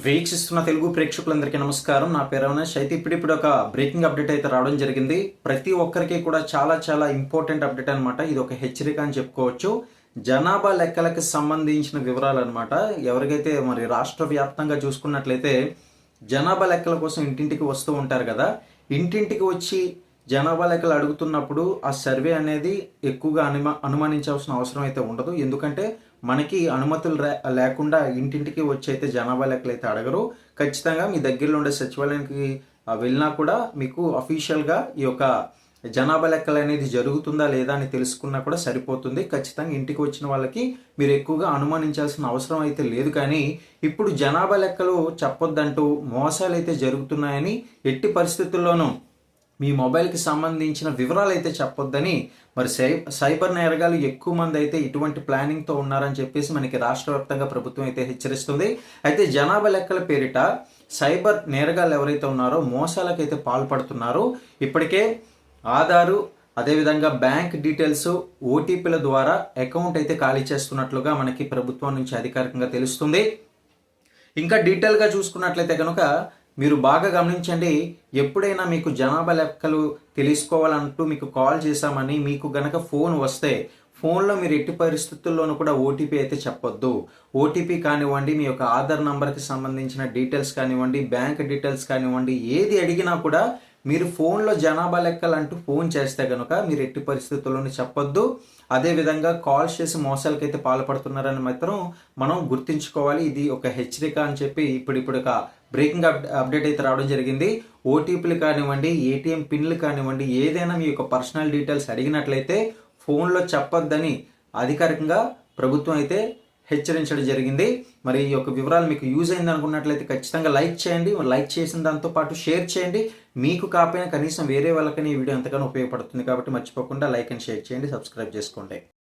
వీక్షిస్తున్న తెలుగు ప్రేక్షకులందరికీ నమస్కారం. నా పేరు అవినాష్. అయితే ఇప్పుడు ఒక బ్రేకింగ్ అప్డేట్ అయితే రావడం జరిగింది. ప్రతి ఒక్కరికి కూడా చాలా ఇంపార్టెంట్ అప్డేట్ అనమాట. ఇది ఒక హెచ్చరిక అని చెప్పుకోవచ్చు. జనాభా లెక్కలకు సంబంధించిన వివరాలు అనమాట. ఎవరికైతే మరి రాష్ట్ర వ్యాప్తంగా చూసుకున్నట్లయితే జనాభా లెక్కల కోసం ఇంటింటికి వస్తూ ఉంటారు కదా. ఇంటింటికి వచ్చి జనాభా లెక్కలు అడుగుతున్నప్పుడు ఆ సర్వే అనేది ఎక్కువగా అనుమానించాల్సిన అవసరం అయితే ఉండదు. ఎందుకంటే మనకి అనుమతులు లేకుండా ఇంటింటికి వచ్చి అయితే జనాభా లెక్కలు అయితే అడగరు. ఖచ్చితంగా మీ దగ్గరలో ఉండే సచివాలయానికి వెళ్ళినా కూడా మీకు అఫీషియల్గా ఈ యొక్క జనాభా లెక్కలు అనేది జరుగుతుందా లేదా అని తెలుసుకున్నా కూడా సరిపోతుంది. ఖచ్చితంగా ఇంటికి వచ్చిన వాళ్ళకి మీరు ఎక్కువగా అనుమానించాల్సిన అవసరం అయితే లేదు. కానీ ఇప్పుడు జనాభా లెక్కలు చెప్పొద్దంటూ మోసాలు అయితే జరుగుతున్నాయని, ఎట్టి పరిస్థితుల్లోనూ మీ మొబైల్కి సంబంధించిన వివరాలు అయితే చెప్పొద్దని మరి సైబర్ నేరగాలు ఎక్కువ మంది అయితే ఇటువంటి ప్లానింగ్తో ఉన్నారని చెప్పేసి మనకి రాష్ట్ర వ్యాప్తంగా ప్రభుత్వం అయితే హెచ్చరిస్తుంది. అయితే జనాభా లెక్కల పేరిట సైబర్ నేరగాలు ఎవరైతే ఉన్నారో మోసాలకైతే పాల్పడుతున్నారో, ఇప్పటికే ఆధారు అదేవిధంగా బ్యాంక్ డీటెయిల్స్ ఓటీపీల ద్వారా అకౌంట్ అయితే ఖాళీ చేస్తున్నట్లుగా మనకి ప్రభుత్వం నుంచి అధికారికంగా తెలుస్తుంది. ఇంకా డీటెయిల్గా చూసుకున్నట్లయితే కనుక మీరు బాగా గమనించండి. ఎప్పుడైనా మీకు జనాభా లెక్కలు తెలుసుకోవాలంటూ మీకు కాల్ చేశామని మీకు గనక ఫోన్ వస్తే ఫోన్లో మీరు ఎట్టి పరిస్థితుల్లోనూ కూడా ఓటీపీ అయితే చెప్పొద్దు. ఓటీపీ కానివ్వండి, మీ యొక్క ఆధార్ నంబర్కి సంబంధించిన డీటెయిల్స్ కానివ్వండి, బ్యాంక్ డీటెయిల్స్ కానివ్వండి, ఏది అడిగినా కూడా మీరు ఫోన్లో జనాభా లెక్కలు అంటూ ఫోన్ చేస్తే కనుక మీరు ఎట్టి పరిస్థితుల్లోనూ చెప్పొద్దు. అదేవిధంగా కాల్స్ చేసి మోసాలకైతే పాల్పడుతున్నారని మాత్రం మనం గుర్తుంచుకోవాలి. ఇది ఒక హెచ్చరిక అని చెప్పి ఇప్పుడు ఒక బ్రేకింగ్ అప్డేట్ అయితే రావడం జరిగింది. ఓటీపీలు కానివ్వండి, ఏటీఎం పిన్లు కానివ్వండి, ఏదైనా మీ యొక్క పర్సనల్ డీటెయిల్స్ అడిగినట్లయితే ఫోన్లో చెప్పొద్దని అధికారికంగా ప్రభుత్వం అయితే హెచ్చరించడం జరిగింది. మరి ఈ యొక్క వివరాలు మీకు యూజ్ అయింది అనుకున్నట్లయితే ఖచ్చితంగా లైక్ చేయండి. లైక్ చేసిన దాంతో పాటు షేర్ చేయండి. మీకు కాకపోయినా కనీసం వేరే వాళ్ళకని ఈ వీడియో ఎంతగానో ఉపయోగపడుతుంది కాబట్టి మర్చిపోకుండా లైక్ అండ్ షేర్ చేయండి, సబ్స్క్రైబ్ చేసుకోండి.